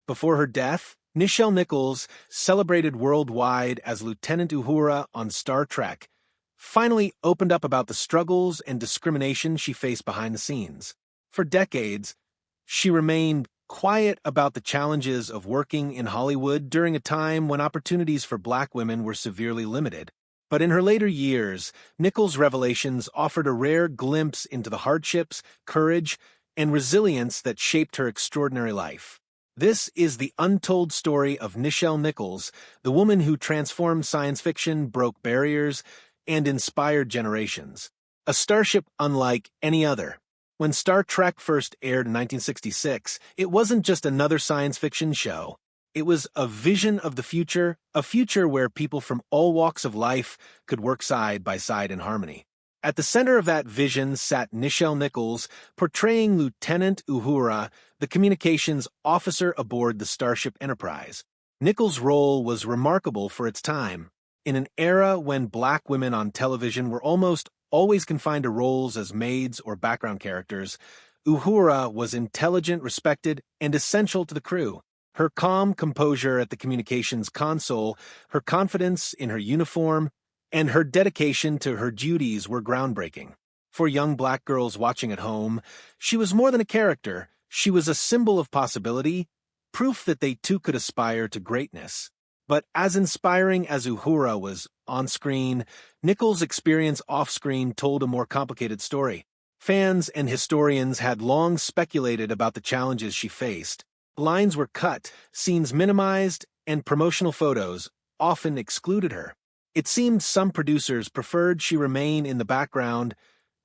Before her death, Nichelle Nichols, celebrated worldwide as Lieutenant Uhura on Star Trek, finally opened up about the struggles and discrimination she faced behind the scenes. For decades, she remained quiet about the challenges of working in Hollywood during a time when opportunities for Black women were severely limited. But in her later years, Nichols' revelations offered a rare glimpse into the hardships, courage, and resilience that shaped her extraordinary life. This is the untold story of Nichelle Nichols, the woman who transformed science fiction, broke barriers, and inspired generations. A starship unlike any other. When Star Trek first aired in 1966, it wasn't just another science fiction show. It was a vision of the future, a future where people from all walks of life could work side by side in harmony. At the center of that vision sat Nichelle Nichols, portraying Lieutenant Uhura, the communications officer aboard the Starship Enterprise. Nichols' role was remarkable for its time. In an era when Black women on television were almost always confined to roles as maids or background characters, Uhura was intelligent, respected, and essential to the crew. Her calm composure at the communications console, her confidence in her uniform, and her dedication to her duties were groundbreaking. For young Black girls watching at home, she was more than a character. She was a symbol of possibility, proof that they too could aspire to greatness. But as inspiring as Uhura was on-screen, Nichols' experience off-screen told a more complicated story. Fans and historians had long speculated about the challenges she faced. Lines were cut, scenes minimized, and promotional photos often excluded her. It seemed some producers preferred she remain in the background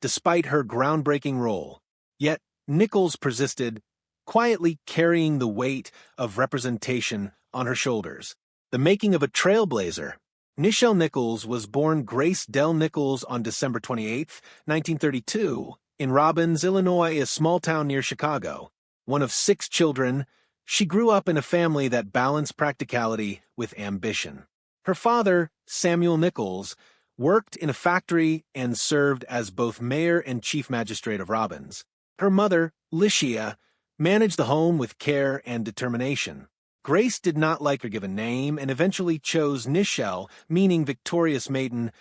despite her groundbreaking role. Yet Nichols persisted, quietly carrying the weight of representation on her shoulders. The making of a trailblazer. Nichelle Nichols was born Grace Dell Nichols on December 28, 1932, in Robbins, Illinois, a small town near Chicago. One of 6 children, she grew up in a family that balanced practicality with ambition. Her father, Samuel Nichols, worked in a factory and served as both mayor and chief magistrate of Robbins. Her mother, Licia, managed the home with care and determination. Grace did not like her given name and eventually chose Nichelle, meaning victorious maiden.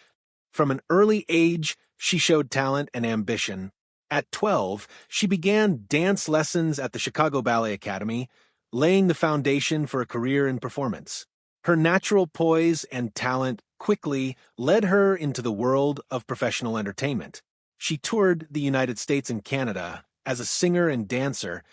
From an early age, she showed talent and ambition. At 12, she began dance lessons at the Chicago Ballet Academy, laying the foundation for a career in performance. Her natural poise and talent quickly led her into the world of professional entertainment. She toured the United States and Canada as a singer and dancer,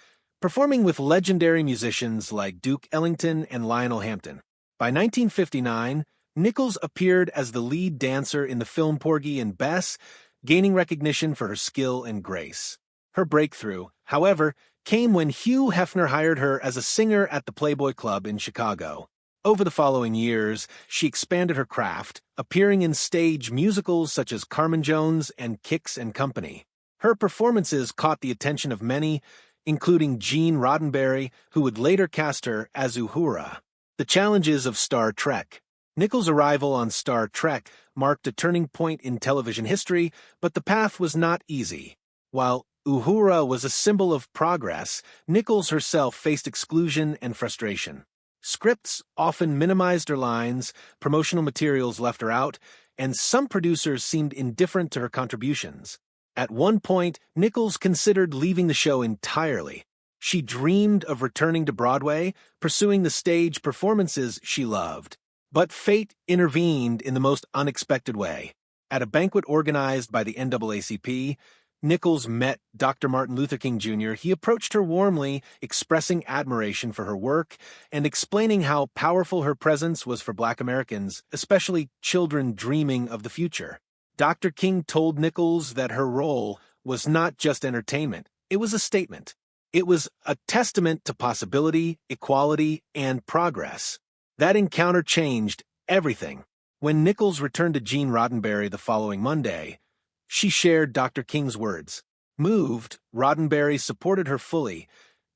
performing with legendary musicians like Duke Ellington and Lionel Hampton. By 1959, Nichols appeared as the lead dancer in the film Porgy and Bess, gaining recognition for her skill and grace. Her breakthrough, however, came when Hugh Hefner hired her as a singer at the Playboy Club in Chicago. Over the following years, she expanded her craft, appearing in stage musicals such as Carmen Jones and Kix and Company. Her performances caught the attention of many, including Gene Roddenberry, who would later cast her as Uhura. The challenges of Star Trek. Nichols' arrival on Star Trek marked a turning point in television history, but the path was not easy. While Uhura was a symbol of progress, Nichols herself faced exclusion and frustration. Scripts often minimized her lines, promotional materials left her out, and some producers seemed indifferent to her contributions. At one point, Nichols considered leaving the show entirely. She dreamed of returning to Broadway, pursuing the stage performances she loved. But fate intervened in the most unexpected way. At a banquet organized by the NAACP, Nichols met Dr. Martin Luther King Jr. He approached her warmly, expressing admiration for her work and explaining how powerful her presence was for Black Americans, especially children dreaming of the future. Dr. King told Nichols that her role was not just entertainment, it was a statement. It was a testament to possibility, equality, and progress. That encounter changed everything. When Nichols returned to Gene Roddenberry the following Monday, she shared Dr. King's words. Moved, Roddenberry supported her fully,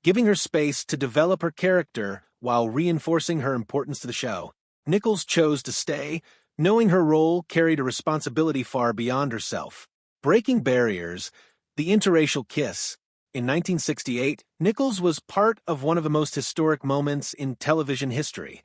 giving her space to develop her character while reinforcing her importance to the show. Nichols chose to stay, knowing her role carried a responsibility far beyond herself. Breaking barriers, the Interracial Kiss. In 1968, Nichols was part of one of the most historic moments in television history.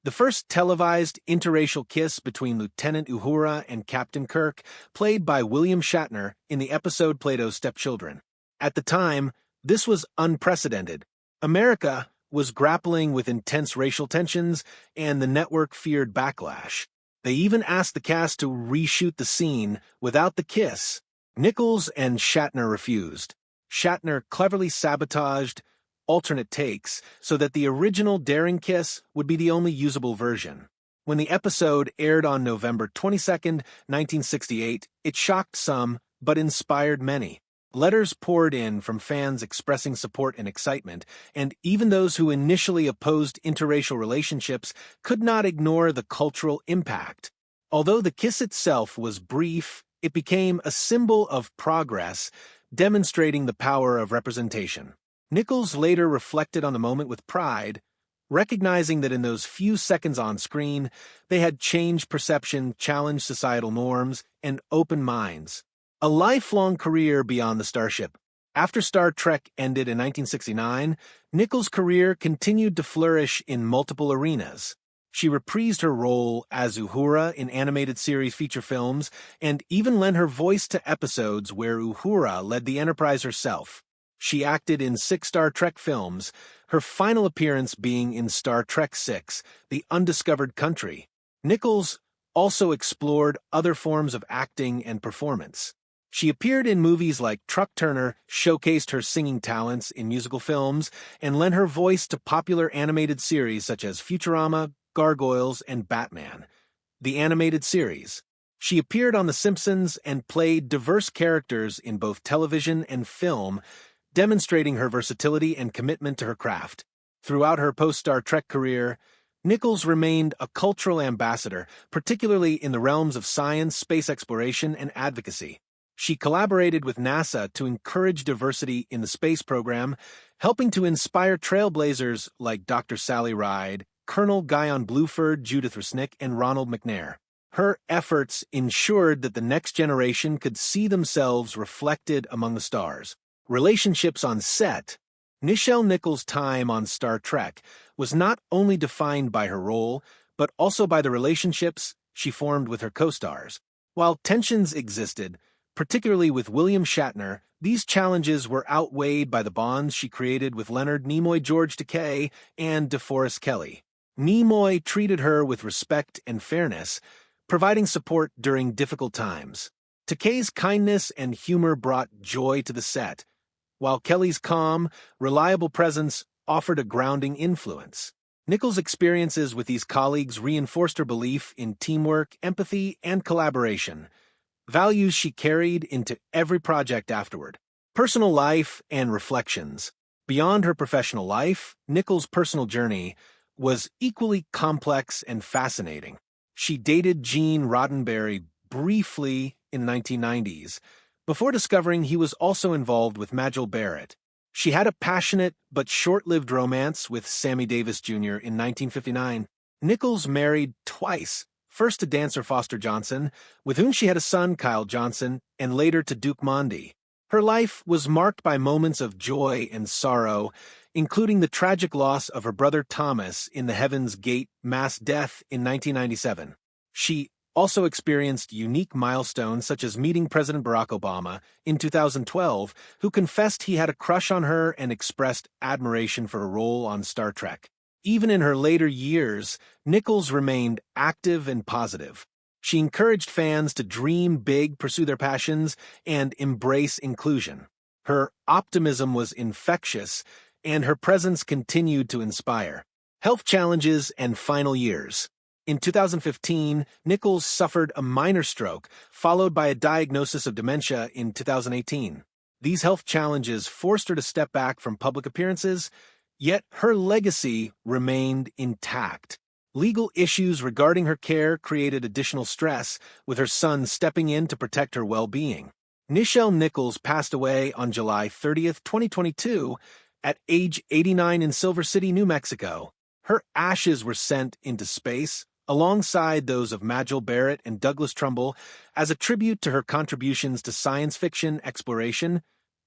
The first televised interracial kiss between Lieutenant Uhura and Captain Kirk, played by William Shatner in the episode Plato's Stepchildren. At the time, this was unprecedented. America was grappling with intense racial tensions, and the network feared backlash. They even asked the cast to reshoot the scene without the kiss. Nichols and Shatner refused. Shatner cleverly sabotaged alternate takes so that the original daring kiss would be the only usable version. When the episode aired on November 22, 1968, it shocked some, but inspired many. Letters poured in from fans expressing support and excitement, and even those who initially opposed interracial relationships could not ignore the cultural impact. Although the kiss itself was brief, it became a symbol of progress, demonstrating the power of representation. Nichols later reflected on the moment with pride, recognizing that in those few seconds on screen, they had changed perception, challenged societal norms, and opened minds. A lifelong career beyond the starship. After Star Trek ended in 1969, Nichols' career continued to flourish in multiple arenas. She reprised her role as Uhura in animated series feature films and even lent her voice to episodes where Uhura led the Enterprise herself. She acted in 6 Star Trek films, her final appearance being in Star Trek VI, The Undiscovered Country. Nichols also explored other forms of acting and performance. She appeared in movies like Truck Turner, showcased her singing talents in musical films, and lent her voice to popular animated series such as Futurama, Gargoyles, and Batman. The animated series. She appeared on The Simpsons and played diverse characters in both television and film, demonstrating her versatility and commitment to her craft. Throughout her post-Star Trek career, Nichols remained a cultural ambassador, particularly in the realms of science, space exploration, and advocacy. She collaborated with NASA to encourage diversity in the space program, helping to inspire trailblazers like Dr. Sally Ride, Colonel Guyon Bluford, Judith Resnick, and Ronald McNair. Her efforts ensured that the next generation could see themselves reflected among the stars. Relationships on set. Nichelle Nichols' time on Star Trek was not only defined by her role, but also by the relationships she formed with her co-stars. While tensions existed, particularly with William Shatner, these challenges were outweighed by the bonds she created with Leonard Nimoy, George Takei, and DeForest Kelley. Nimoy treated her with respect and fairness, providing support during difficult times. Takei's kindness and humor brought joy to the set, while Kelly's calm, reliable presence offered a grounding influence. Nichols' experiences with these colleagues reinforced her belief in teamwork, empathy, and collaboration, values she carried into every project afterward. Personal life and reflections. Beyond her professional life, Nichols' personal journey was equally complex and fascinating. She dated Gene Roddenberry briefly in the 1990s, before discovering he was also involved with Majel Barrett. She had a passionate but short-lived romance with Sammy Davis Jr. in 1959. Nichols married twice, first to dancer Foster Johnson, with whom she had a son, Kyle Johnson, and later to Duke Mondy. Her life was marked by moments of joy and sorrow, including the tragic loss of her brother Thomas in the Heaven's Gate mass death in 1997. She also experienced unique milestones such as meeting President Barack Obama in 2012, who confessed he had a crush on her and expressed admiration for her role on Star Trek. Even in her later years, Nichols remained active and positive. She encouraged fans to dream big, pursue their passions, and embrace inclusion. Her optimism was infectious, and her presence continued to inspire. Health challenges and final years. In 2015, Nichols suffered a minor stroke, followed by a diagnosis of dementia in 2018. These health challenges forced her to step back from public appearances, yet her legacy remained intact. Legal issues regarding her care created additional stress, with her son stepping in to protect her well-being. Nichelle Nichols passed away on July 30, 2022, at age 89 in Silver City, New Mexico. Her ashes were sent into space, alongside those of Majel Barrett and Douglas Trumbull, as a tribute to her contributions to science fiction exploration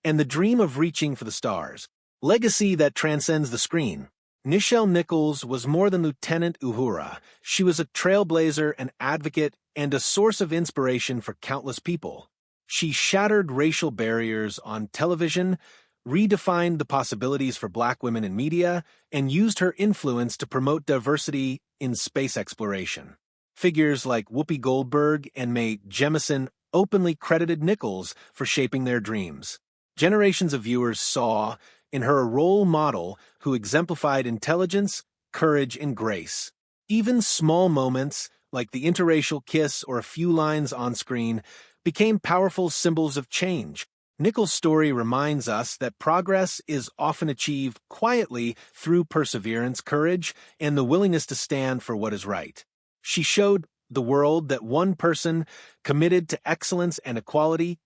and the dream of reaching for the stars. Legacy that transcends the screen. Nichelle Nichols was more than Lieutenant Uhura. She was a trailblazer, an advocate, and a source of inspiration for countless people. She shattered racial barriers on television, redefined the possibilities for Black women in media, and used her influence to promote diversity in space exploration. Figures like Whoopi Goldberg and Mae Jemison openly credited Nichols for shaping their dreams. Generations of viewers saw in her a role model who exemplified intelligence, courage, and grace. Even small moments, like the interracial kiss or a few lines on screen, became powerful symbols of change. Nichols' story reminds us that progress is often achieved quietly through perseverance, courage, and the willingness to stand for what is right. She showed the world that one person committed to excellence and equality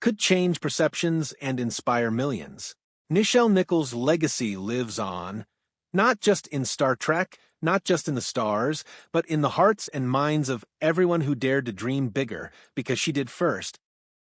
could change perceptions and inspire millions. Nichelle Nichols' legacy lives on, not just in Star Trek, not just in the stars, but in the hearts and minds of everyone who dared to dream bigger, because she did first.